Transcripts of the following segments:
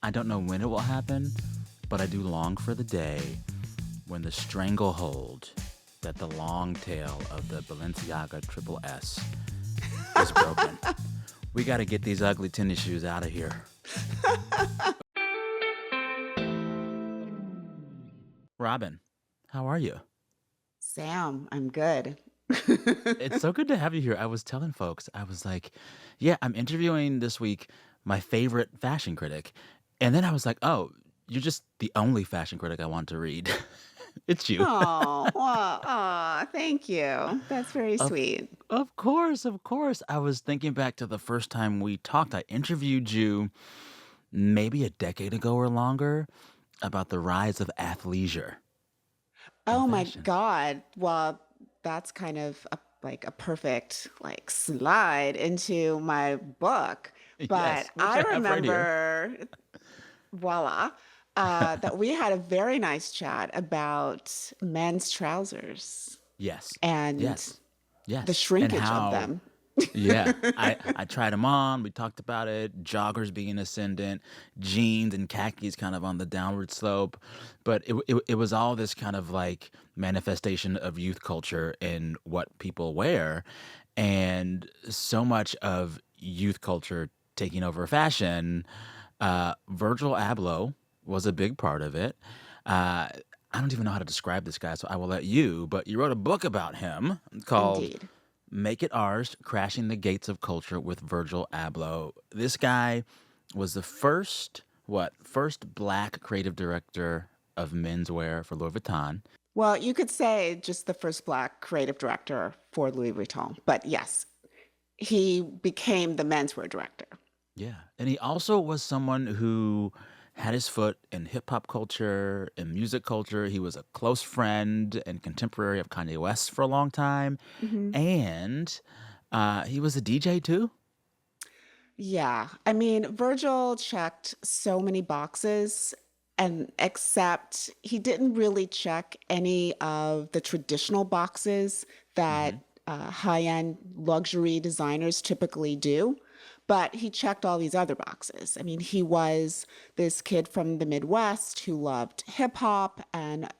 I don't know when it will happen, but I do long for the day when the stranglehold that the long tail of the Balenciaga Triple S is broken. We got to get these ugly tennis shoes out of here. Robin, how are you? Sam, I'm good. It's so good to have you here. I was telling folks, I was like, yeah, I'm interviewing this week my favorite fashion critic. And then I was like, oh, you're just the only fashion critic I want to read. It's you. Oh, well, aw, thank you. That's very Of sweet. of course, of course. I was thinking back to the first time we talked. I interviewed you maybe a decade ago or longer about the rise of athleisure in Oh my fashion. God. Well, that's kind of like a perfect like slide into my book. Yes, But which I I have right here. remember, voila, that we had a very nice chat about men's trousers Yes, and yes, the yes. And shrinkage of how them. yeah, I tried them on. We talked about it. Joggers being ascendant, jeans and khakis kind of on the downward slope, but it was all this kind of like manifestation of youth culture in what people wear, and so much of youth culture taking over fashion. Virgil Abloh was a big part of it. I don't even know how to describe this guy, so I will let you. But you wrote a book about him called Indeed. Make It Ours, Crashing the Gates of Culture with Virgil Abloh. This guy was the first black creative director of menswear for Louis Vuitton. Well, you could say just the first Black creative director for Louis Vuitton. But yes, he became the menswear director. Yeah. And he also was someone who had his foot in hip hop culture and music culture. He was a close friend and contemporary of Kanye West for a long time. Hmm. And he was a DJ too. Yeah. I mean, Virgil checked so many boxes, and except he didn't really check any of the traditional boxes that high-end luxury designers typically do. But he checked all these other boxes. I mean, he was this kid from the Midwest who loved hip hop and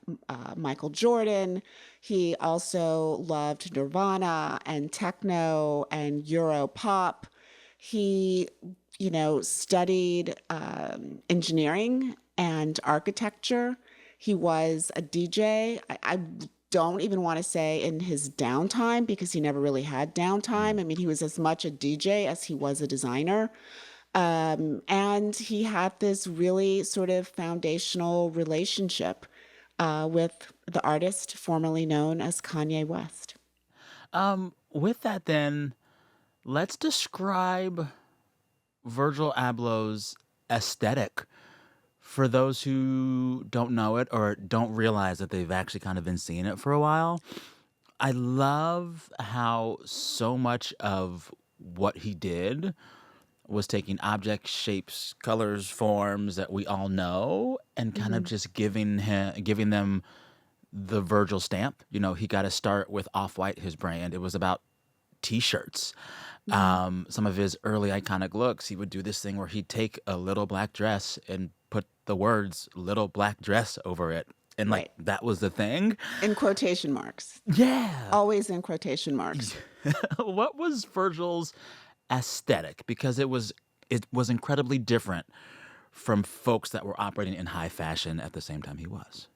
Michael Jordan. He also loved Nirvana and techno and Euro pop. He, studied engineering and architecture. He was a DJ. I don't even want to say in his downtime because he never really had downtime. I mean, he was as much a DJ as he was a designer. And he had this really sort of foundational relationship with the artist formerly known as Kanye West. With that, then, let's describe Virgil Abloh's aesthetic for those who don't know it or don't realize that they've actually kind of been seeing it for a while. I love how so much of what he did was taking objects, shapes, colors, forms that we all know and kind of Hmm. just giving them the Virgil stamp. You know, he got to start with Off-White, his brand. It was about T-shirts. Hmm. Some of his early iconic looks, he would do this thing where he'd take a little black dress and put the words "little black dress" over it, and like Right. that was the thing. In quotation marks. Yeah. Always in quotation marks. What was Virgil's aesthetic? Because it was incredibly different from folks that were operating in high fashion at the same time he was.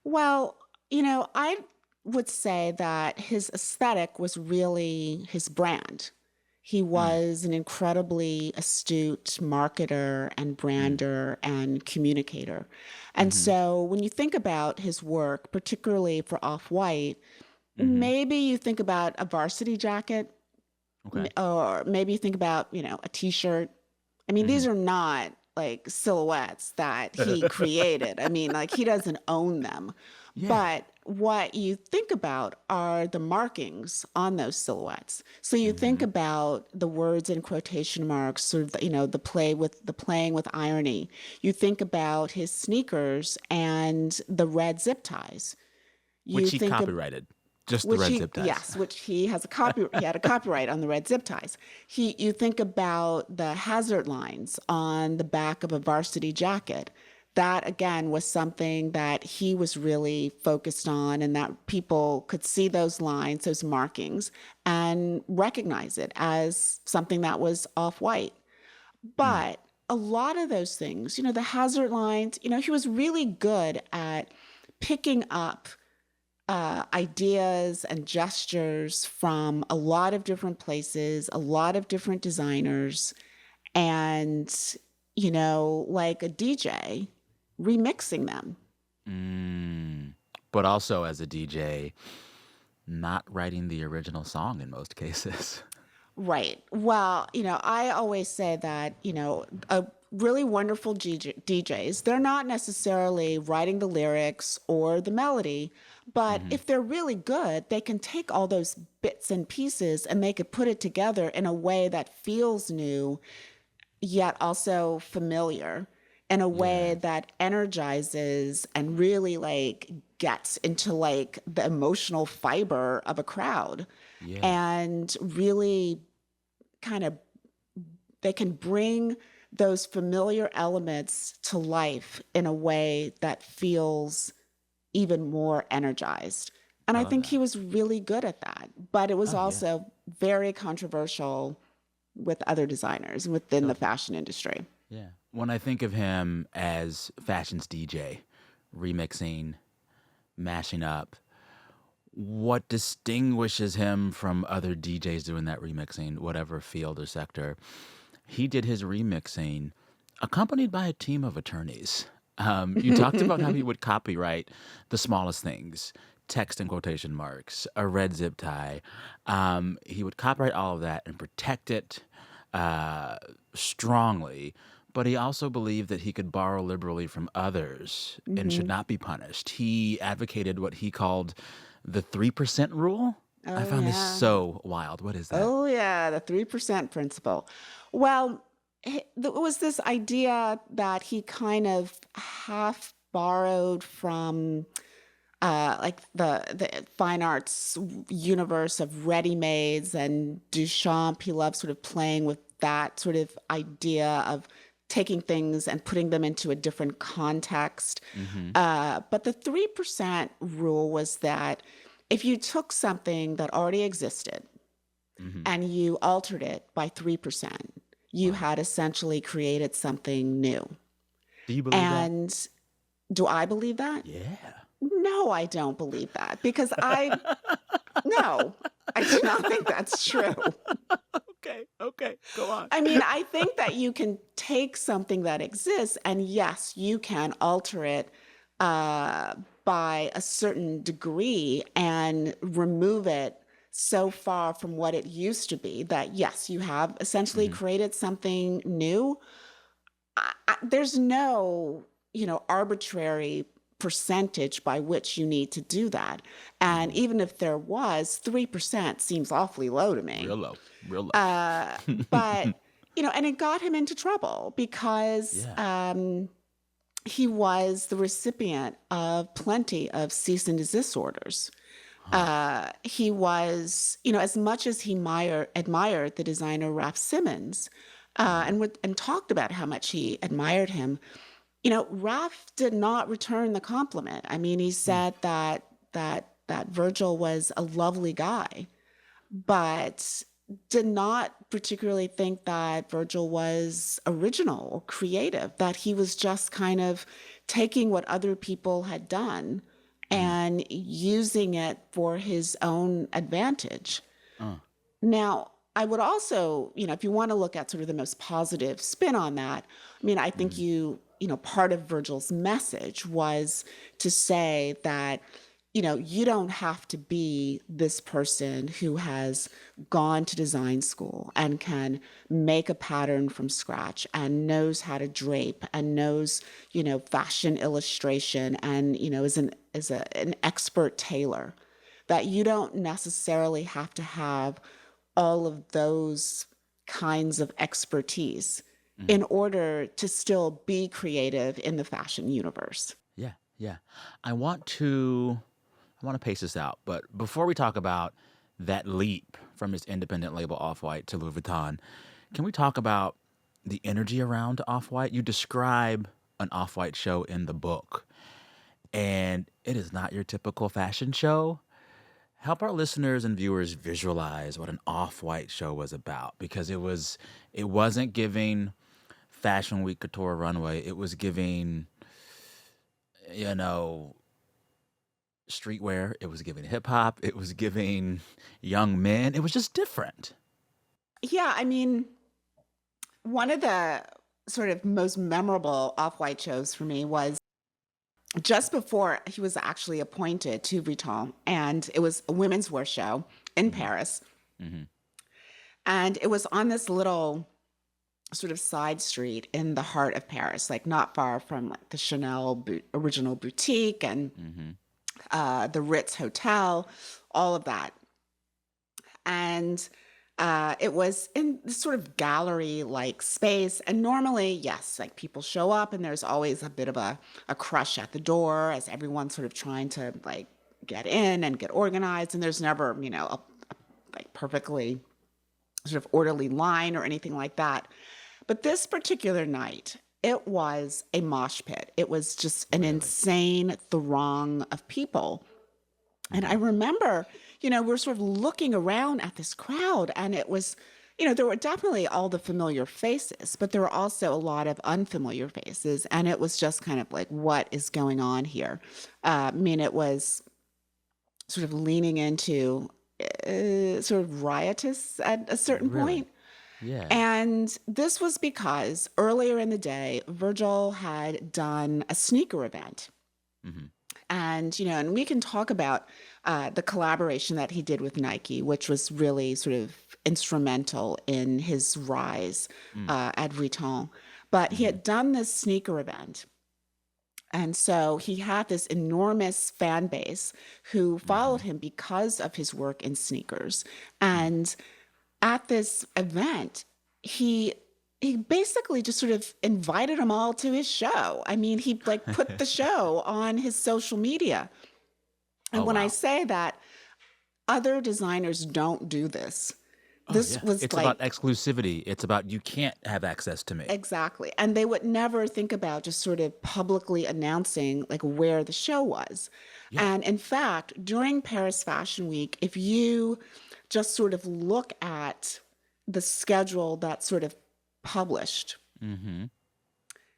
Well, I would say that his aesthetic was really his brand. He Mm, was an incredibly astute marketer and mm, brander and communicator. And mm-hmm, so when you think about his work, particularly for Off-White, mm-hmm. maybe you think about a varsity jacket, Okay. or maybe you think about, a t-shirt. I mean, Mm-hmm. these are not like silhouettes that he created. I mean, like he doesn't own them. Yeah. But what you think about are the markings on those silhouettes. So you think Mm-hmm. about the words in quotation marks, sort of, the playing with irony. You think about his sneakers and the red zip ties. You Which he think of copyrighted. Just the which red he zip ties. yes, which he had a copyright on the red zip ties. You think about the hazard lines on the back of a varsity jacket. That again was something that he was really focused on, and that people could see those lines, those markings, and recognize it as something that was off-white. Mm. But a lot of those things, the hazard lines, he was really good at picking up ideas and gestures from a lot of different places, a lot of different designers, and, like a DJ, remixing them. Mm. But also as a DJ, not writing the original song in most cases. Right. Well, I always say that, a really wonderful DJs, they're not necessarily writing the lyrics or the melody, but Hmm. if they're really good, they can take all those bits and pieces and they could put it together in a way that feels new, yet also familiar, in a way Yeah. that energizes and really like gets into like the emotional fiber of a crowd Yeah. and really kind of they can bring those familiar elements to life in a way that feels even more energized. And I I love think he that. was really good at that. But it was Oh, yeah. also very controversial with other designers within the Totally. fashion industry. Yeah. When I think of him as fashion's DJ, remixing, mashing up, what distinguishes him from other DJs doing that remixing, whatever field or sector? He did his remixing accompanied by a team of attorneys. You talked about how he would copyright the smallest things, text and quotation marks, a red zip tie. He would copyright all of that and protect it uh, strongly. But he also believed that he could borrow liberally from others and should Hmm. not be punished. He advocated what he called the 3% rule. I Oh, found this yeah. so wild. What is that? Oh, yeah, the 3% principle. Well, there was this idea that he kind of half borrowed from like the fine arts universe of ready-mades and Duchamp. He loved sort of playing with that sort of idea of taking things and putting them into a different context. Hmm. But the 3% rule was that if you took something that already existed Hmm. and you altered it by 3%, you Wow. had essentially created something new. Do you believe that? And do I believe that? Yeah. No, I don't believe that because no, I do not think that's true. Okay. Okay. Go on. I mean, I think that you can take something that exists and yes, you can alter it uh, by a certain degree and remove it so far from what it used to be that yes, you have essentially Hmm. created something new. There's no, arbitrary percentage by which you need to do that. And Hmm. even if there was, 3% seems awfully low to me. Real low. Real low. But, and it got him into trouble because Yeah. he was the recipient of plenty of cease and desist orders. Huh. He was, as much as he admired the designer Raf Simons, Hmm. and talked about how much he admired him, Raf did not return the compliment. I mean, he Mm. said that Virgil was a lovely guy, but did not particularly think that Virgil was original or creative, that he was just kind of taking what other people had done Mm. and using it for his own advantage. Uh. Now, I would also, if you want to look at sort of the most positive spin on that, I mean, I think Mm. part of Virgil's message was to say that, you don't have to be this person who has gone to design school and can make a pattern from scratch and knows how to drape and knows, fashion illustration and, is an expert tailor, that you don't necessarily have to have all of those kinds of expertise Mm. in order to still be creative in the fashion universe. Yeah. Yeah. I want to I want to pace this out. But before we talk about that leap from his independent label Off-White to Louis Vuitton, can we talk about the energy around Off-White? You describe an Off-White show in the book, and it is not your typical fashion show. Help our listeners and viewers visualize what an Off-White show was about, because it wasn't giving Fashion Week Couture Runway. It was giving, you know, streetwear. It was giving hip hop. It was giving young men. It was just different. Yeah, I mean, one of the sort of most memorable Off-White shows for me was just before he was actually appointed to Vuitton, and it was a women's wear show in Hmm. Paris. Hmm. And it was on this little sort of side street in the heart of Paris, like not far from like the Chanel original boutique and Hmm. the Ritz Hotel, all of that. And it was in this sort of gallery like space. And normally, yes, like people show up and there's always a bit of a crush at the door as everyone's sort of trying to like get in and get organized. And there's never, a like perfectly sort of orderly line or anything like that. But this particular night, it was a mosh pit. It was just an Really? insane throng of people. And I Hmm. remember, we're sort of looking around at this crowd, and it was, there were definitely all the familiar faces, but there were also a lot of unfamiliar faces. And it was just kind of like, what is going on here? I mean, it was sort of leaning into sort of riotous at a certain Really? point. Yeah. And this was because earlier in the day, Virgil had done a sneaker event. Hmm. And, and we can talk about the collaboration that he did with Nike, which was really sort of instrumental in his rise Mm. at Vuitton. But he Hmm. had done this sneaker event. And so he had this enormous fan base who Hmm. followed him because of his work in sneakers. Mm. And at this event, he he basically just sort of invited them all to his show. I mean, he like put the show on his social media. Oh, And when I wow. say that, other designers don't do this. Oh, This yeah. was It's about like exclusivity. It's about you can't have access to me. exactly. And they would never think about just sort of publicly announcing like where the show was. Yeah. And in fact, during Paris Fashion Week, if you just sort of look at the schedule that's sort of published, Hmm.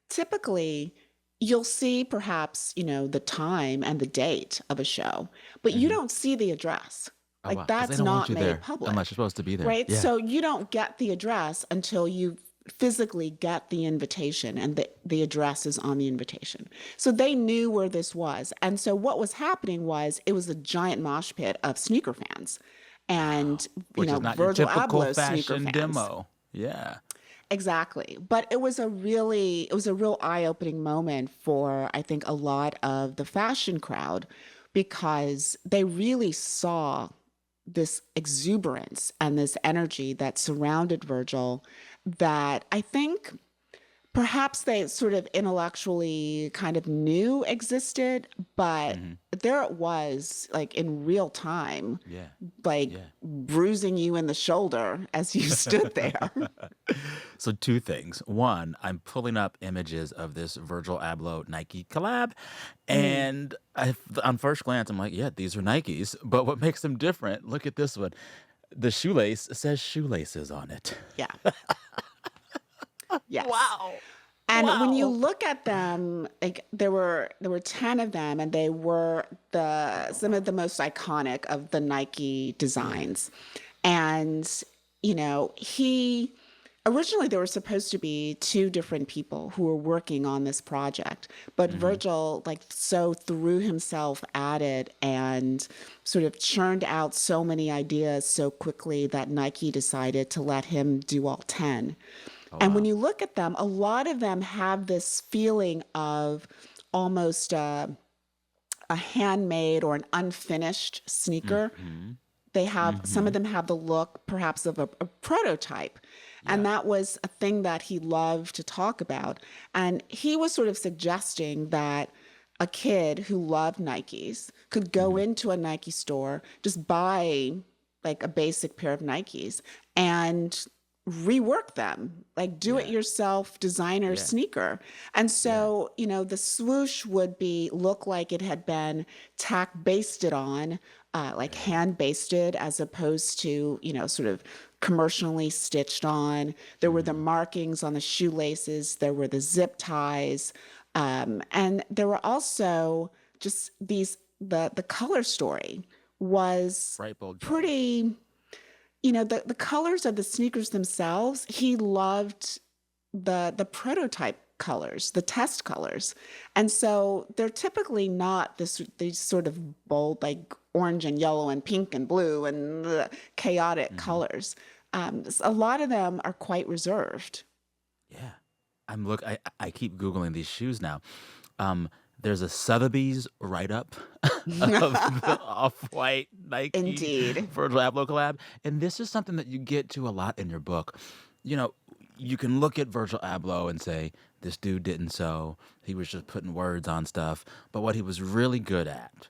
typically you'll see perhaps, the time and the date of a show, but you Hmm. don't see the address. Oh, Like wow. Because they that's don't want not you made there unless public. you're supposed to be there. Right? Yeah. So you don't get the address until you physically get the invitation, and the address is on the invitation. So they knew where this was. And so what was happening was it was a giant mosh pit of sneaker fans Wow. and, Which is not your Virgil typical Abloh sneaker fashion fans. demo. Yeah. Exactly. But it was a real eye-opening moment for, I think, a lot of the fashion crowd because they really saw this exuberance and this energy that surrounded Virgil that I think perhaps they sort of intellectually kind of knew existed, but Hmm. there it was, like in real time, Yeah. like Yeah. bruising you in the shoulder as you stood there. So two things. One, I'm pulling up images of this Virgil Abloh Nike collab, Mm, and on first glance, I'm like, yeah, these are Nikes. But what makes them different? Look at this one. The shoelace says shoelaces on it. yeah. Yes. Wow. And when you Wow. look at them, like there were 10 of them, and they were the some of the most iconic of the Nike Yeah. designs. And he originally there were supposed to be two different people who were working on this project, but Hmm. Virgil like so threw himself at it and sort of churned out so many ideas so quickly that Nike decided to let him do all 10. Oh, And when wow. you look at them, a lot of them have this feeling of almost a handmade or an unfinished sneaker. Hmm. They have some Hmm. of them have the look perhaps of a prototype. And Yeah. that was a thing that he loved to talk about. And he was sort of suggesting that a kid who loved Nikes could go Hmm. into a Nike store, just buy like a basic pair of Nikes and rework them, like do it Yeah. yourself designer Yeah. sneaker. And Yeah. so, the swoosh would be look like it had been tack basted on, like Yeah. hand basted as opposed to, sort of commercially stitched on. There were the Hmm. markings on the shoelaces, there were the zip ties. And there were also just the color story was Bright, bold colors. pretty, the colors of the sneakers themselves. He loved the prototype colors, the test colors. And so they're typically not these sort of bold, like orange and yellow and pink and blue and chaotic Hmm. colors. A lot of them are quite reserved. Yeah. I keep Googling these shoes now. Um, there's a Sotheby's write up of the off white Nike Indeed. Virgil Abloh collab. And this is something that you get to a lot in your book. You know, you can look at Virgil Abloh and say, this dude didn't sew. He was just putting words on stuff. But what he was really good at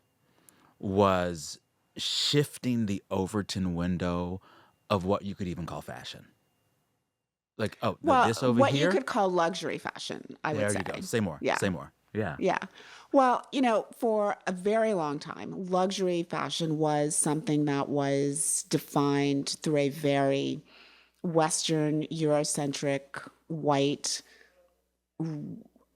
was shifting the Overton window of what you could even call fashion. Like, oh, Well, this over what you here? could call luxury fashion, I would There you go. say. Say more. Yeah. Say more. Yeah. Yeah. Well, for a very long time, luxury fashion was something that was defined through a very Western, Eurocentric, white,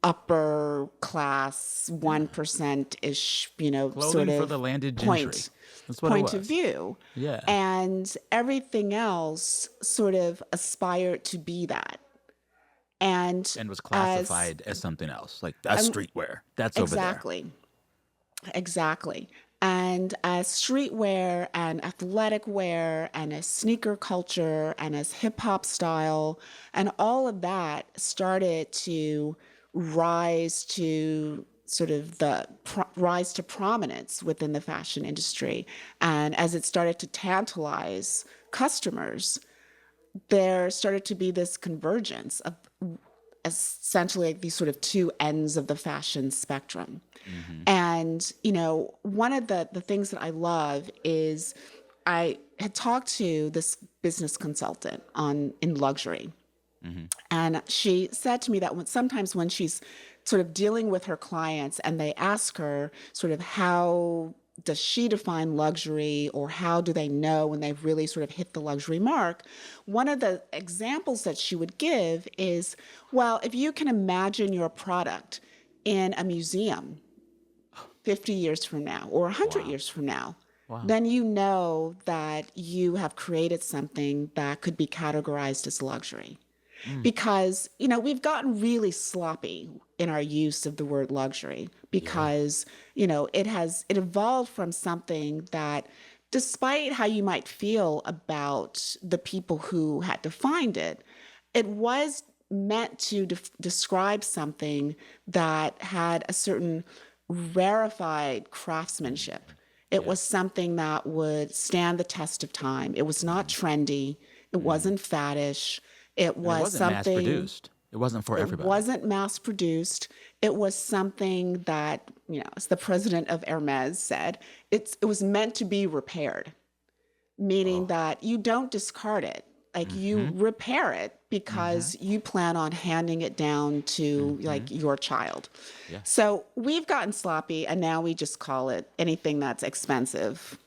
upper class, Yeah. 1% ish, sort Clothing for of the landed gentry. point That's what it point of was. view. Yeah. And everything else sort of aspired to be that. And And was as classified as something else. Like, that's um, streetwear. That's over there. exactly, exactly. And as streetwear and athletic wear and as sneaker culture and as hip hop style and all of that started to rise to sort of rise to prominence within the fashion industry. And as it started to tantalize customers, there started to be this convergence of essentially like these sort of two ends of the fashion spectrum. Hmm. And, one of the things that I love is I had talked to this business consultant in luxury. Hmm. And she said to me that sometimes when she's sort of dealing with her clients and they ask her sort of how does she define luxury or how do they know when they've really sort of hit the luxury mark, one of the examples that she would give is, well, if you can imagine your product in a museum 50 years from now or 100 Wow. years from now, Wow. then you know that you have created something that could be categorized as luxury. Mm. Because, we've gotten really sloppy in our use of the word luxury Yeah. because, it evolved from something that, despite how you might feel about the people who had defined it, it was meant to describe something that had a certain rarefied craftsmanship. It Yeah. was something that would stand the test of time. It was not trendy. It Hmm. wasn't faddish. It And it was wasn't mass something, produced. It wasn't for it everybody. wasn't mass produced. It was something that, as the president of Hermes said, it was meant to be repaired, meaning Oh. that you don't discard it. Like you Hmm. repair it Hmm. because you plan on handing it down to Hmm. like your child. Yeah. So we've gotten sloppy and now we just call it anything that's expensive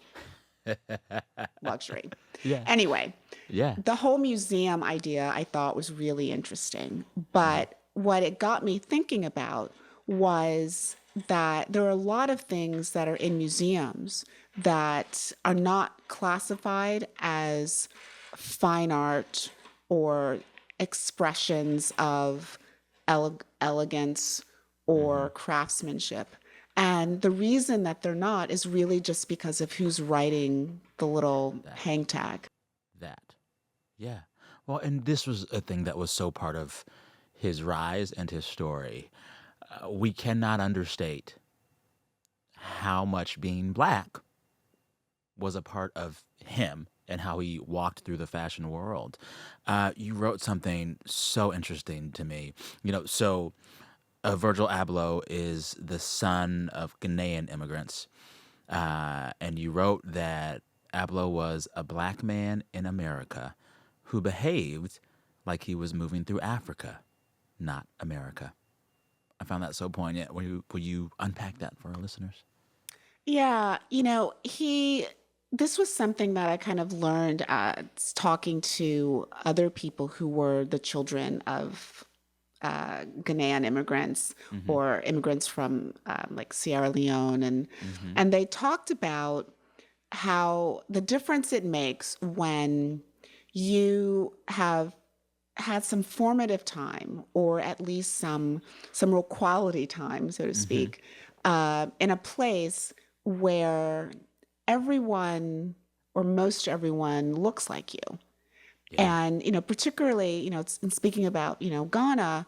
luxury. Yeah. Anyway, Yeah. the whole museum idea I thought was really interesting. Hmm. But what it got me thinking about was that there are a lot of things that are in museums that are not classified as fine art or expressions of elegance Hmm. or craftsmanship. And the reason that they're not is really just because of who's writing the little That. hang tag. That. Yeah. Well, and this was a thing that was so part of his rise and his story. We cannot understate how much being black was a part of him and how he walked through the fashion world. You wrote something so interesting to me. So Virgil Abloh is the son of Ghanaian immigrants. And you wrote that Abloh was a black man in America who behaved like he was moving through Africa, not America. I found that so poignant. Will you unpack that for our listeners? Yeah, this was something that I kind of learned talking to other people who were the children of Ghanaian immigrants Mm-hmm. or immigrants from like Sierra Leone, Mm-hmm. and they talked about how the difference it makes when you have had some formative time, or at least some real quality time, so to Mm-hmm. speak, in a place where everyone or most everyone looks like you. Yeah. And, particularly, in speaking about, Ghana,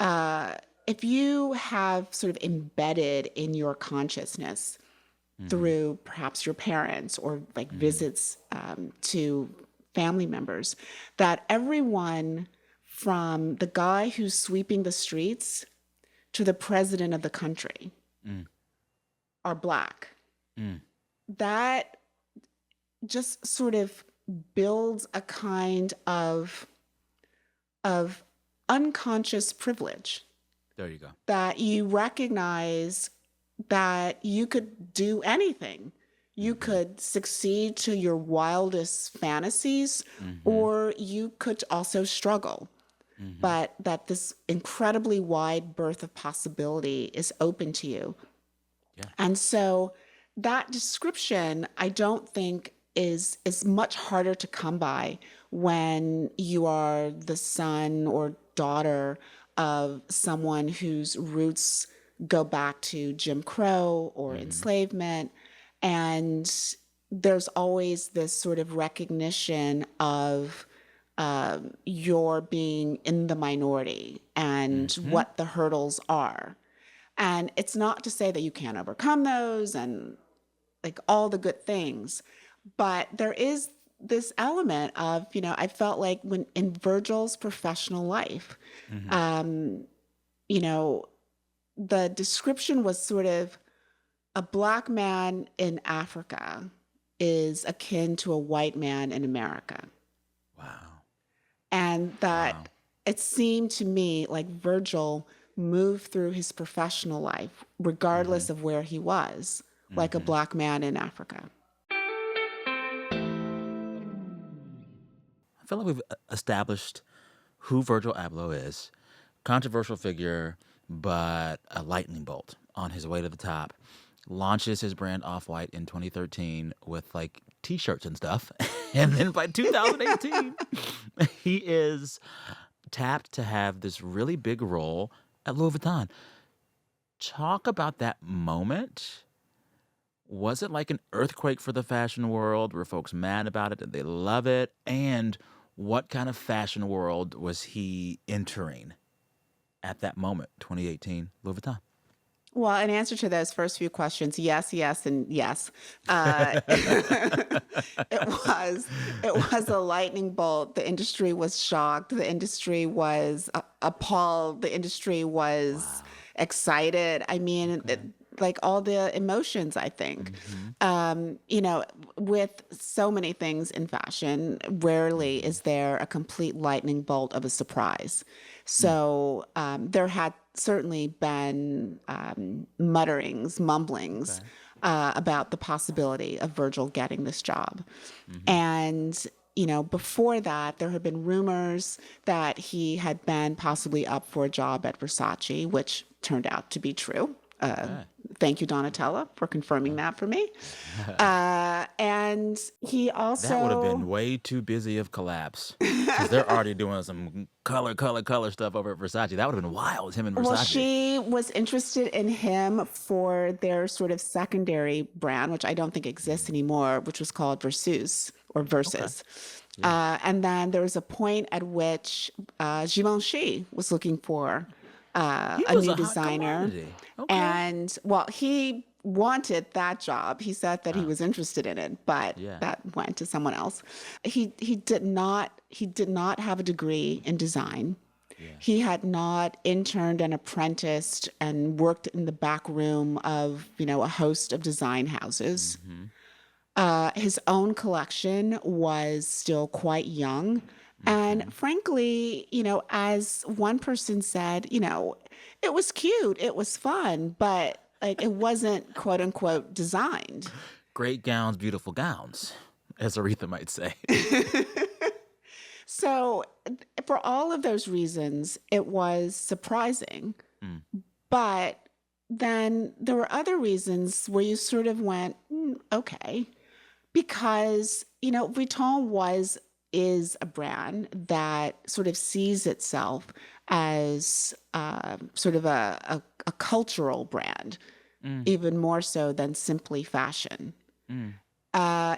uh, if you have sort of embedded in your consciousness Mm-hmm. through perhaps your parents or like Mm-hmm. visits to family members, that everyone from the guy who's sweeping the streets to the president of the country Mm. are Black. Mm. That just sort of builds a kind of unconscious privilege There you go. that you recognize that you could do anything. You Mm-hmm. could succeed to your wildest fantasies, Mm-hmm. or you could also struggle. Mm-hmm. But that this incredibly wide berth of possibility is open to you. Yeah. And so that description, I don't think is much harder to come by when you are the son or daughter of someone whose roots go back to Jim Crow or Mm-hmm. enslavement. And there's always this sort of recognition of your being in the minority and Mm-hmm. what the hurdles are. And it's not to say that you can't overcome those and like all the good things, but there is this element of, I felt like when in Virgil's professional life, Mm-hmm. um, you know, the description was sort of a Black man in Africa is akin to a white man in America. Wow. And that Wow. it seemed to me like Virgil moved through his professional life, Mm-hmm. regardless of where he was, like a Mm-hmm. Black man in Africa. I feel like we've established who Virgil Abloh is. Controversial figure, but a lightning bolt on his way to the top. Launches his brand Off White in 2013 with like t shirts and stuff. And then by 2018, he is tapped to have this really big role at Louis Vuitton. Talk about that moment. Was it like an earthquake for the fashion world? Were folks mad about it? Did they love it? And what kind of fashion world was he entering at that moment, 2018, Louis Vuitton? Well, in answer to those first few questions, yes, yes, and yes. It was a lightning bolt. The industry was shocked. The industry was appalled. The industry was Wow. excited. I mean, Okay. like all the emotions, I think. Mm-hmm. With so many things in fashion, rarely Mm-hmm. is there a complete lightning bolt of a surprise. Mm. So there had certainly been mutterings, mumblings Okay. about the possibility of Virgil getting this job. Mm-hmm. And, before that, there had been rumors that he had been possibly up for a job at Versace, which turned out to be true. Okay. Thank you, Donatella, for confirming that for me. And he That would have also, been way too busy of Collabs because they're already doing some color stuff over at Versace. That would have been wild, him and well, Versace. she was interested in him for their sort of secondary brand, which I don't think exists anymore, which was called Versus or Okay. Versus. Yeah. And then there was a point at which Givenchy was looking for He a was new a hot designer. commodity. Okay. And well, he wanted that job. He said that he Ah, was interested in it, but yeah. that went to someone else. He did not have a degree in design. Yeah. He had not interned and apprenticed and worked in the back room of, a host of design houses. Mm-hmm. His own collection was still quite young. And Mm-hmm. frankly, as one person said, it was cute, it was fun, but like it wasn't quote unquote designed. Great gowns, beautiful gowns, as Aretha might say. So, for all of those reasons, it was surprising. Mm. But then there were other reasons where you sort of went, okay, because, Vuitton is a brand that sort of sees itself as sort of a cultural brand, Mm. even more so than simply fashion. Mm.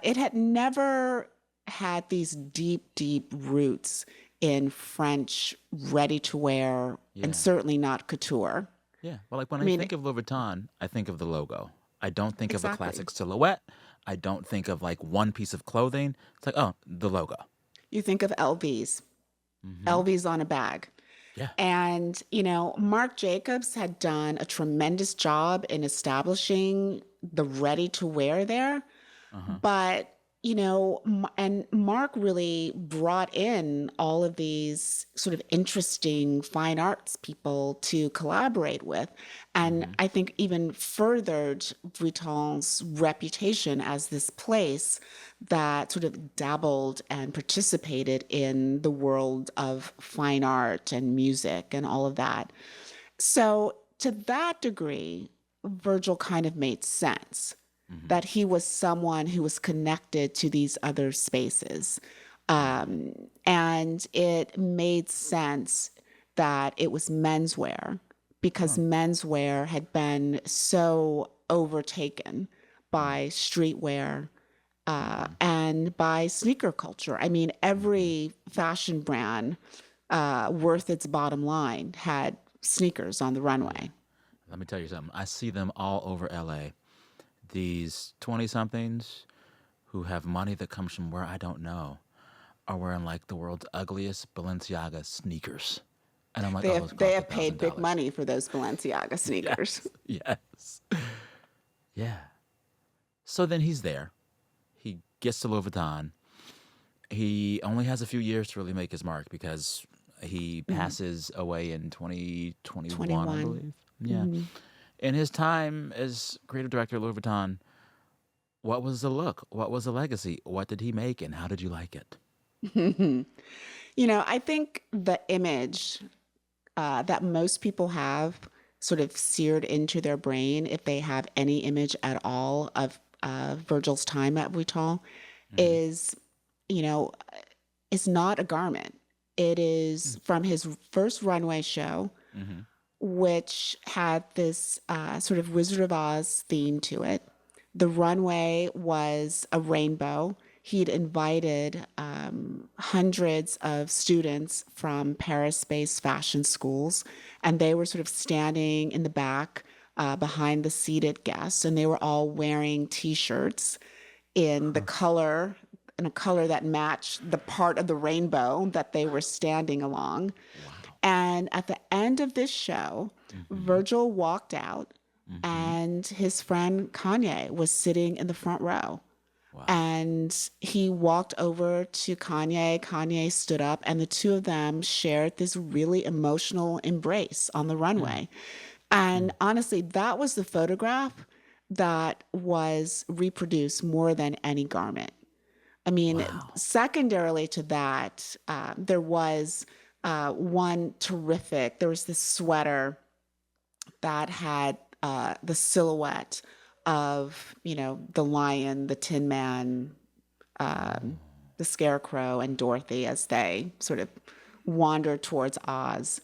It had never had these deep, deep roots in French ready to wear and Yeah. certainly not couture. Yeah. Well, like when I I mean, think of Louis Vuitton, I think of the logo. I don't think of a exactly. classic silhouette. I don't think of like one piece of clothing. It's like, oh, the logo. You think of LVs, Mm-hmm. LVs on a bag. Yeah. And, Marc Jacobs had done a tremendous job in establishing the ready to wear there. Uh-huh. But, and Mark really brought in all of these sort of interesting fine arts people to collaborate with. And Mm-hmm. I think even furthered Vuitton's reputation as this place that sort of dabbled and participated in the world of fine art and music and all of that. So, to that degree, Virgil kind of made sense Mm-hmm. that he was someone who was connected to these other spaces. And it made sense that it was menswear because Huh. menswear had been so overtaken Mm. by streetwear Mm-hmm. and by sneaker culture. I mean, Mm-hmm. every fashion brand worth its bottom line had sneakers on the Yeah. runway. Let me tell you something. I see them all over LA. These 20 somethings who have money that comes from where I don't know are wearing like the world's ugliest Balenciaga sneakers. And I'm like, They oh, have those they cost a have thousand paid big dollars. money for those Balenciaga sneakers. Yes. Yes. Yeah. So then he's there. He gets to Louis Vuitton. He only has a few years to really make his mark because he Mhm. passes away in 2021, I 21. believe. Yeah. Mhm. In his time as creative director at Louis Vuitton, what was the look? What was the legacy? What did he make and how did you like it? I think the image that most people have sort of seared into their brain, if they have any image at all of Virgil's time at Vuitton, Mm-hmm. is, you know, is not a garment. It is from his first runway show, Mm-hmm. which had this sort of Wizard of Oz theme to it. The runway was a rainbow. He'd invited hundreds of students from Paris based fashion schools, and they were sort of standing in the back behind the seated guests, and they were all wearing t shirts in the Huh. color. In a color that matched the part of the rainbow that they were standing along. Wow. And at the end of this show, Mm-hmm. Virgil walked out Mm-hmm. and his friend Kanye was sitting in the front row. Wow. And he walked over to Kanye. Kanye stood up, and the two of them shared this really emotional embrace on the Mm. runway. And Mm. honestly, that was the photograph that was reproduced more than any garment. I mean, Wow. secondarily to that, there was there was this sweater that had the silhouette of, the lion, the Tin Man, Oh. the Scarecrow, and Dorothy as they sort of wandered towards Oz.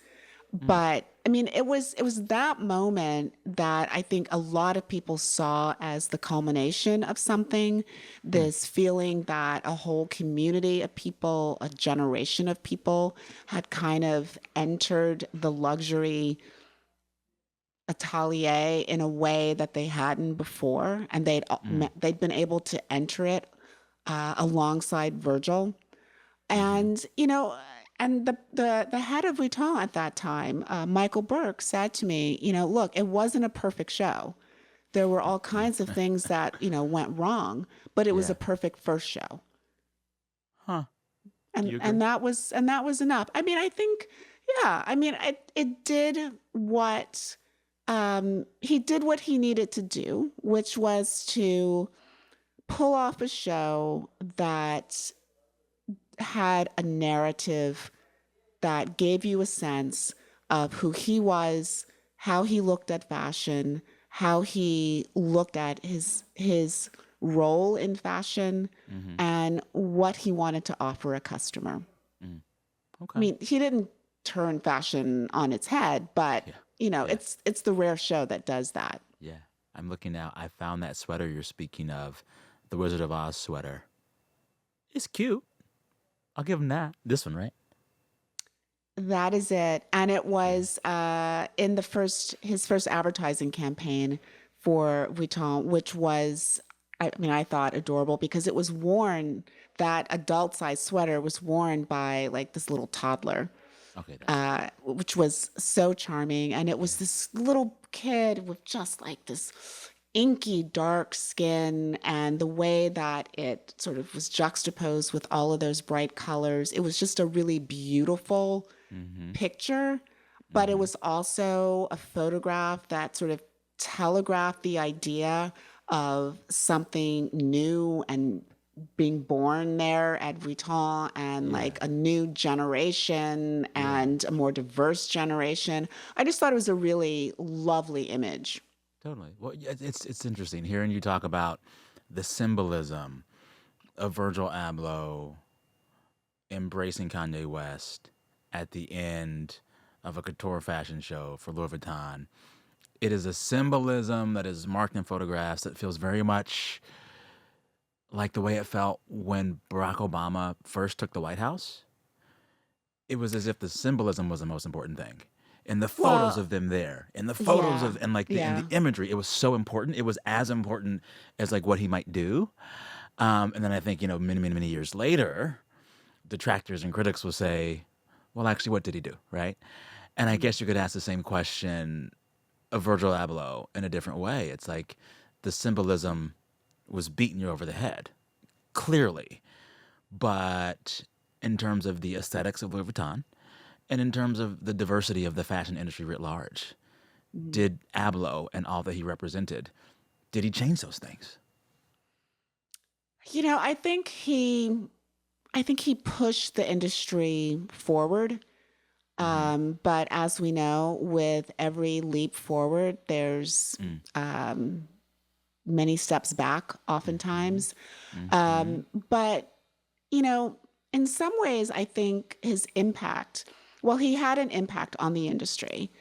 Mm. But I mean, it was that moment that I think a lot of people saw as the culmination of something, Mm. this feeling that a whole community of people, a generation of people had kind of entered the luxury atelier in a way that they hadn't before, and Mm. they'd been able to enter it alongside Virgil. Mm-hmm. And, and the head of Vuitton at that time, Michael Burke, said to me, look, it wasn't a perfect show. There were all kinds of things that, went wrong, but it was a Yeah. perfect first show. Huh. Do And you agree? and that was enough. I mean, I think, yeah, I mean, it did what he did what he needed to do, which was to pull off a show that had a narrative that gave you a sense of who he was, how he looked at fashion, how he looked at his role in fashion, Mm-hmm. and what he wanted to offer a customer. Mm. I Okay. mean, he didn't turn fashion on its head, but Yeah. Yeah. it's the rare show that does that. Yeah. I'm looking now. I found that sweater you're speaking of, the Wizard of Oz sweater. It's cute. I'll give him that. This one, right? That is it. And it Yeah. was in his first advertising campaign for Vuitton, which was, I mean, I thought adorable because it was worn, that adult size sweater was worn by like this little toddler, Okay, that's cute. which was so charming. And it was Yeah. this little kid with just like this inky dark skin, and the way that it sort of was juxtaposed with all of those bright colors. It was just a really beautiful Mm-hmm. picture, but it Mm-hmm. was also a photograph that sort of telegraphed the idea of something new and being born there at Vuitton, and Yeah. like a new generation Yeah. and a more diverse generation. I just thought it was a really lovely image. Totally. Well, yeah, it's interesting hearing you talk about the symbolism of Virgil Abloh embracing Kanye West at the end of a couture fashion show for Louis Vuitton. It is a symbolism that is marked in photographs that feels very much like the way it felt when Barack Obama first took the White House. It was as if the symbolism was the most important thing. In the photos Well, of them there, in the photos yeah, of and like the yeah. imagery, it was so important. It was as important as like what he might do. And then I think many many many years later, detractors and critics will say, "Well, actually, what did he do?" Right? And I guess you could ask the same question of Virgil Abloh in a different way. It's like the symbolism was beating you over the head, clearly. But in terms of the aesthetics of Louis Vuitton and in terms of the diversity of the fashion industry writ large, Mhm. did Abloh and all that he represented, did he change those things? You know, I think he pushed the industry forward. Mm-hmm. But as we know, with every leap forward, there's Mm. um, many steps back, Mm-hmm. oftentimes. Mm-hmm. But, you know, in some ways, I think his impact, well, he had an impact on the industry.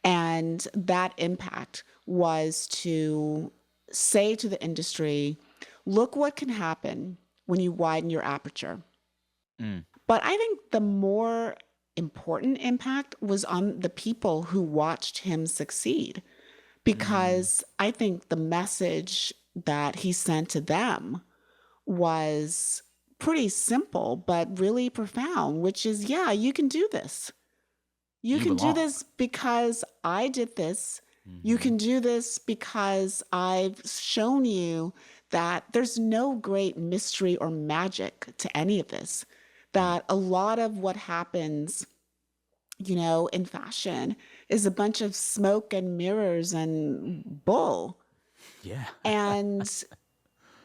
And that impact was to say to the industry, look what can happen when you widen your aperture. Mm. But I think the more important impact was on the people who watched him succeed, Mm. because I think the message that he sent to them was pretty simple, but really profound, which is, yeah, you can do this. You You can do belong. this because I did this. You Mm-hmm. can do this because I've shown you that there's no great mystery or magic to any of this. Mm. That a lot of what happens, in fashion is a bunch of smoke and mirrors and bull. Yeah. And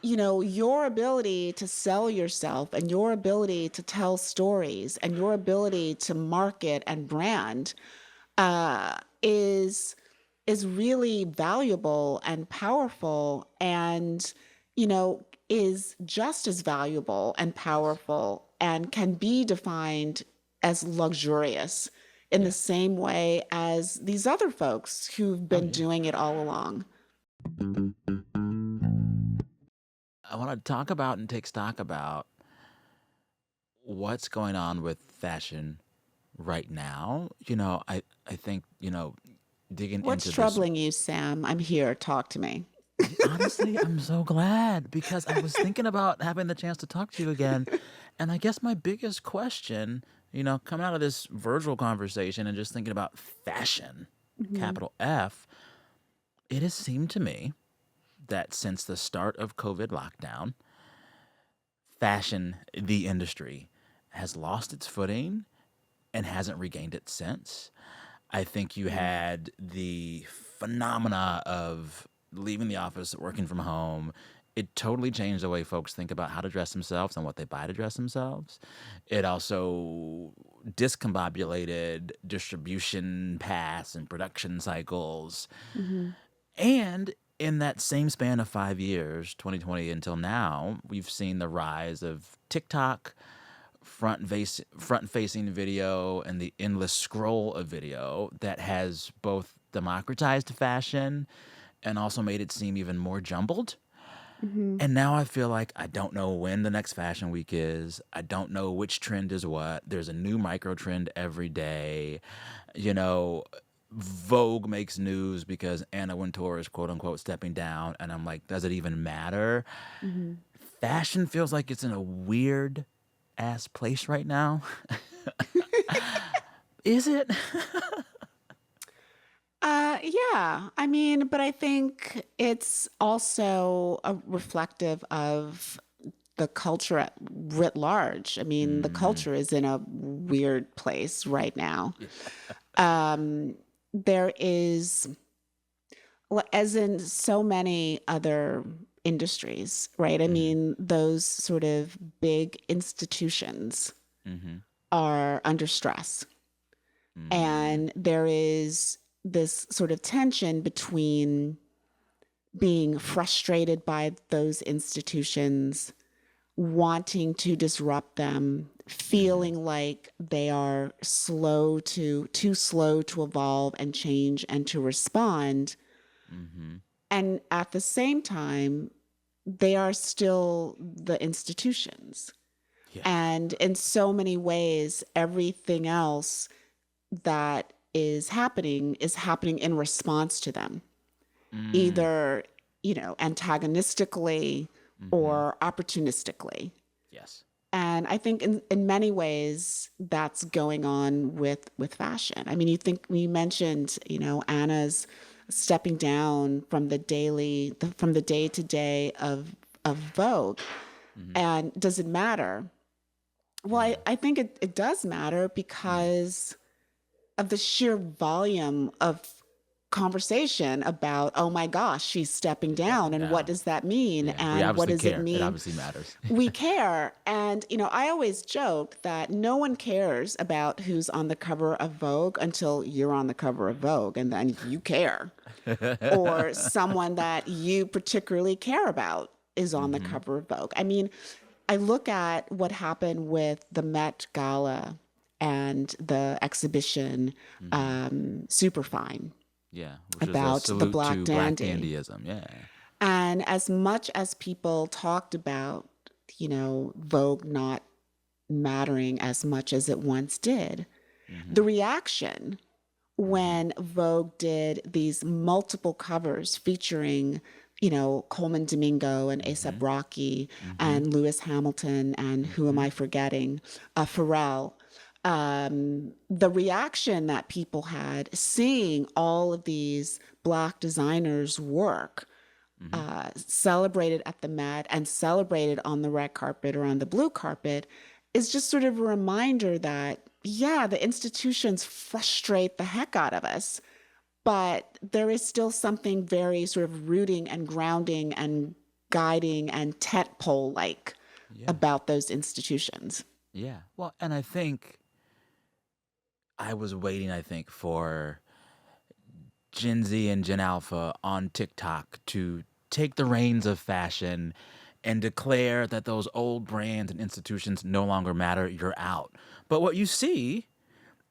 your ability to sell yourself, and your ability to tell stories, and your ability to market and brand uh, is really valuable and powerful, and is just as valuable and Yes. powerful, and can be defined as luxurious in the Yeah. same way as these other folks who've Oh been yeah. doing it all along. I want to talk about and take stock about what's going on with fashion right now. I think, digging What's into this. troubling you, Sam? I'm here. Talk to me. Honestly, I'm so glad because I was thinking about having the chance to talk to you again. And I guess my biggest question Coming out of this Virgil conversation and just thinking about fashion, Hmm. capital F, it has seemed to me that since the start of COVID lockdown, fashion, the industry, has lost its footing and hasn't regained it since. I think you had the phenomena of leaving the office, working from home. It totally changed the way folks think about how to dress themselves and what they buy to dress themselves. It also discombobulated distribution paths and production cycles. Hmm. And in that same span of 5 years, 2020 until now, we've seen the rise of TikTok, front facing video, and the endless scroll of video that has both democratized fashion and also made it seem even more jumbled. Hmm. And now I feel like I don't know when the next fashion week is. I don't know which trend is what. There's a new micro trend every day. You know, Vogue makes news because Anna Wintour is quote unquote stepping down. And I'm like, does it even matter? Hmm. Fashion feels like it's in a weird ass place right now. Is it? Yeah. I mean, but I think it's also a reflective of the culture at writ large. I mean, the Mm, culture is in a weird place right now. yeah. There is, well, as in so many other industries, right? I Mm-hmm. mean, those sort of big institutions Mm-hmm. are under stress. Mm, And there is this sort of tension between being frustrated by those institutions, wanting to disrupt them, mm-hmm. feeling like they are too slow to evolve and change and to respond. Mm-hmm. And at the same time, they are still the institutions. Yeah. And in so many ways, everything else that is happening in response to them, Mm, either, antagonistically mm-hmm. or opportunistically. Yes. And I think in many ways that's going on with fashion. I mean, you mentioned, Anna's stepping down from from the day to day of Vogue. Mm-hmm. And does it matter? Well, Yeah. I think it does matter Mm. because of the sheer volume of conversation about, oh my gosh, she's stepping She's down. stepping And what down. does that mean? Yeah. We And what obviously does it care. It mean? obviously matters. We care. And, I always joke that no one cares about who's on the cover of Vogue until you're on the cover of Vogue and then you care. Or someone that you particularly care about is on the Mm-hmm. cover of Vogue. I mean, I look at what happened with the Met Gala and the exhibition Mm-hmm. Superfine Yeah. Which is a about the salute Black to Black Dandy. dandyism. Yeah. And as much as people talked about, Vogue not mattering as much as it once did, Mm-hmm. the reaction Mm-hmm. when Vogue did these multiple covers featuring, Coleman Domingo and Mm-hmm. ASAP Rocky Mm-hmm. and Lewis Hamilton and who am Mm-hmm. I forgetting? Pharrell. The reaction that people had seeing all of these Black designers' work Mm-hmm. celebrated at the Met and celebrated on the red carpet or on the blue carpet is just sort of a reminder that, yeah, the institutions frustrate the heck out of us, but there is still something very sort of rooting and grounding and guiding and tentpole like Yeah. about those institutions. Yeah. Well, and I think I was waiting, for Gen Z and Gen Alpha on TikTok to take the reins of fashion and declare that those old brands and institutions no longer matter. You're out. But what you see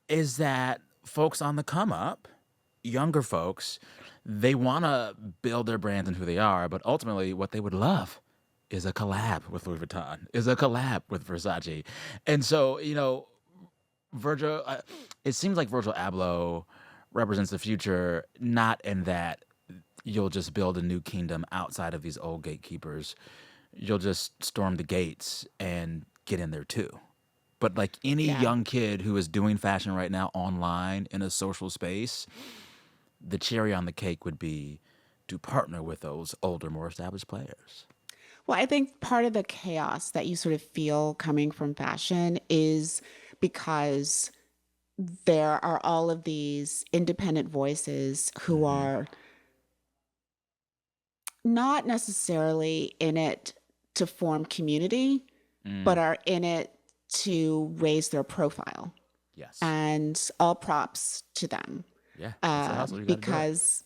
is that folks on the come up, younger folks, they want to build their brands and who they are, but ultimately what they would love is a collab with Louis Vuitton, is a collab with Versace. And so, Virgil, it seems like Virgil Abloh represents the future, not in that you'll just build a new kingdom outside of these old gatekeepers. You'll just storm the gates and get in there too. But like any Yeah. young kid who is doing fashion right now online in a social space, the cherry on the cake would be to partner with those older, more established players. Well, I think part of the chaos that you sort of feel coming from fashion is because there are all of these independent voices who Mm-hmm. are not necessarily in it to form community, but Mm, are in it to raise their profile. yes. And all props to them, Yeah, it's a hustle. You got to do it. because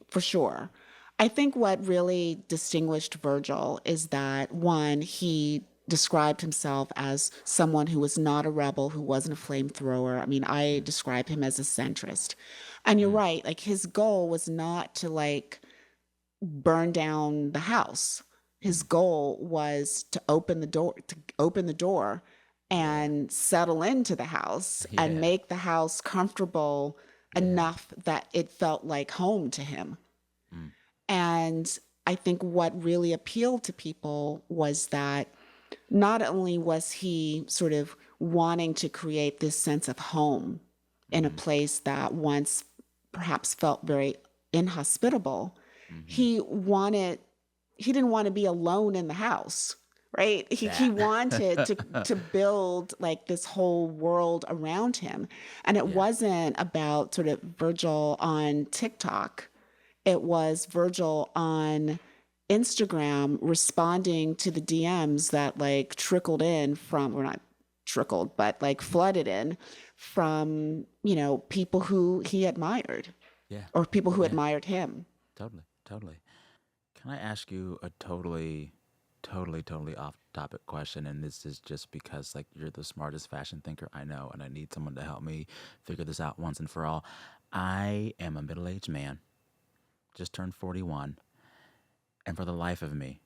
for sure. I think what really distinguished Virgil is that one, he described himself as someone who was not a rebel, who wasn't a flamethrower. I mean, I Mm, describe him as a centrist. And you're mm, right, like his goal was not to like burn down the house. His mm. goal was to open the door Yeah. and settle into the house and Yeah. make the house comfortable Yeah. enough that it felt like home to him. Mm, And I think what really appealed to people was that not only was he sort of wanting to create this sense of home in a mm-hmm. place that once perhaps felt very inhospitable, Mm-hmm. he wanted he didn't want to be alone in the house, right? He That. wanted to build like this whole world around him. And it Yeah. wasn't about sort of Virgil on TikTok. It was Virgil on Instagram responding to the DMs that like trickled in from, or not trickled, but like flooded in from, people who he admired Yeah. or people who Yeah. admired him. Totally. Totally. Can I ask you a totally off topic question? And this is just because, like, you're the smartest fashion thinker I know, and I need someone to help me figure this out once and for all. I am a middle aged man, just turned 41, and for the life of me,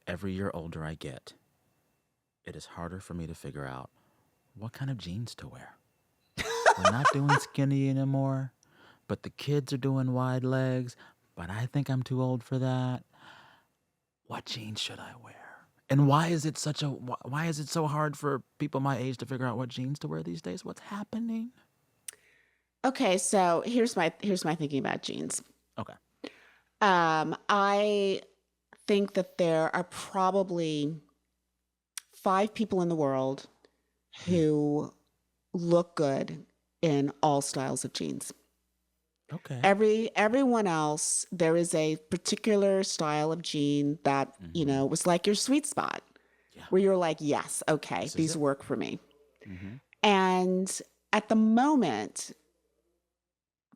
every year older I get, it is harder for me to figure out what kind of jeans to wear. We're not doing skinny anymore, but the kids are doing wide legs, but I think I'm too old for that. What jeans should I wear? And why is it why is it so hard for people my age to figure out what jeans to wear these days? What's happening? Okay, so here's my thinking about jeans. Okay. I think that there are probably 5 people in the world Hmm. who look good in all styles of jeans. Okay. Everyone else, there is a particular style of jean that, Mm-hmm. was like your sweet spot, Yeah. where you're like, yes, okay, This is these it. work for me. Mm-hmm. And at the moment,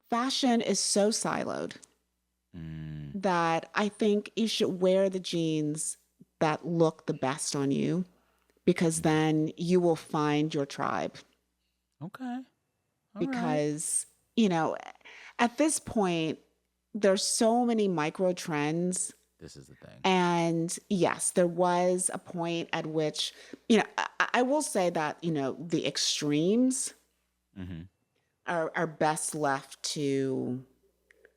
fashion is so siloed Mm. that I think you should wear the jeans that look the best on you, because Mm. then you will find your tribe. Okay. All right. Because, you know, at this point, there's so many micro trends. This is the thing. And yes, there was a point at which, I will say that, the extremes Mm-hmm. are best left to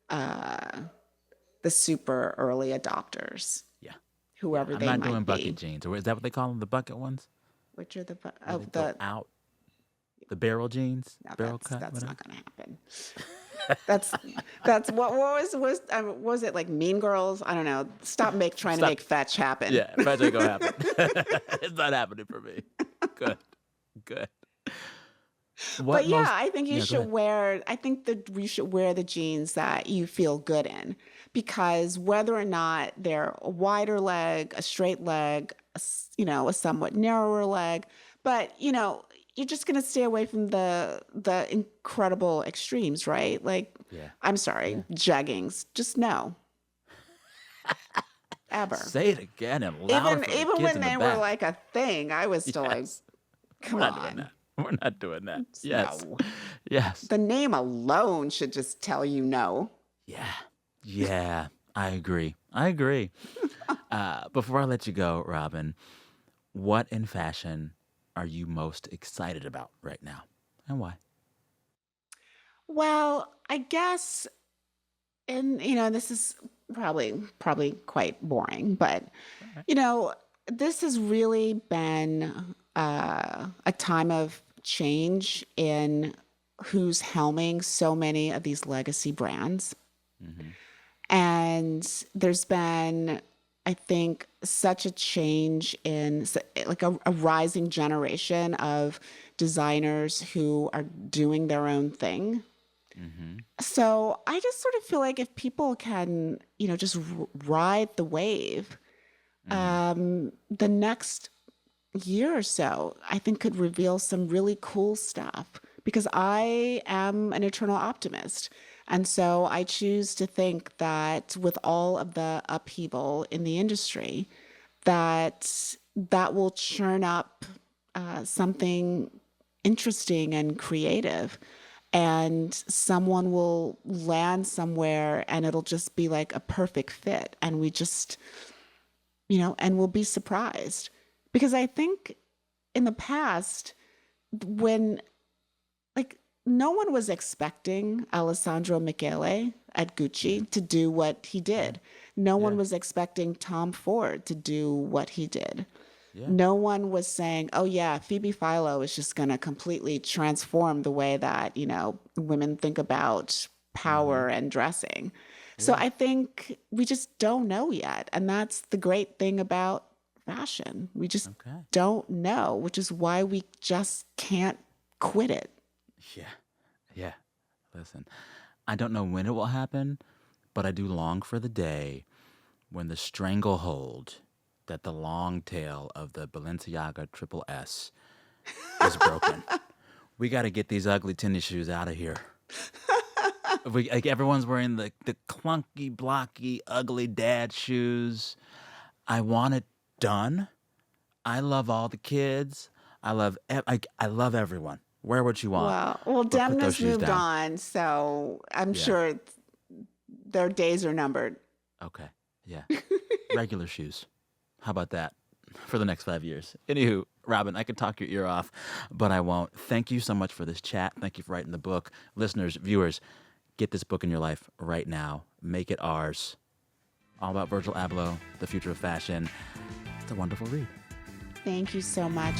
uh, the super early adopters, Yeah. Yeah. whoever I'm they not doing might bucket be. jeans. Or is that what they call them? The bucket ones? Which are the Where they of go the out? The barrel jeans? no, Barrel that's cut? that's Whatever. not going to happen. That's what was it like Mean Girls? I don't know. Stop trying to Stop. make fetch happen. Yeah. That's ain't gonna happen. It's not happening for me. Good. Good. What But yeah, most. Yeah, go ahead. I think that you should wear the jeans that you feel good in, because whether or not they're a wider leg, a straight leg, a somewhat narrower leg, but you're just going to stay away from the incredible extremes, right? Like, Yeah. I'm sorry, Yeah. jeggings, just no, ever. Say it again and louder Even for the even kids when in the they were back. like a thing, I was still like, Yes. We're come not doing on. that. We're not doing that. Yes. No. Yes. The name alone should just tell you no. Yeah. Yeah. I agree. I agree. Before I let you go, Robin, what in fashion are you most excited about right now? And why? Well, I guess, and this is probably quite boring, but All right. you know, this has really been a time of change in who's helming so many of these legacy brands. Mm-hmm. And there's been, I think, such a change in like a rising generation of designers who are doing their own thing. Mm-hmm. So I just sort of feel like if people can, just ride the wave, Mm. the next year or so, I think could reveal some really cool stuff because I am an eternal optimist. And so I choose to think that with all of the upheaval in the industry, that will churn up something interesting and creative. And someone will land somewhere and it'll just be like a perfect fit. And we just, and we'll be surprised. Because I think in the past, when like no one was expecting Alessandro Michele at Yeah. Gucci to do what he Yeah. did. No one Yeah. was expecting Tom Ford to do what he did. Yeah. No one was saying, oh, yeah, Phoebe Philo is just going to completely transform the way that, women think about Mm-hmm. power and dressing. So Yeah. I think we just don't know yet. And that's the great thing about fashion. We just Okay. don't know, which is why we just can't quit it. Yeah. Yeah. Listen, I don't know when it will happen, but I do long for the day when the stranglehold that the long tail of the Balenciaga Triple S is broken. We got to get these ugly tennis shoes out of here. Like everyone's wearing the clunky, blocky, ugly dad shoes. I want it done. I love all the kids. I love everyone. Wear what you want, Well, but put those Demna's shoes moved down. on, so I'm Yeah. sure their days are numbered. Okay. Yeah. Regular shoes. How about that for the next 5 years? Anywho, Robin, I could talk your ear off, but I won't. Thank you so much for this chat. Thank you for writing the book. Listeners, viewers, get this book in your life right now. Make it ours. All about Virgil Abloh, the future of fashion. It's a wonderful read. Thank you so much.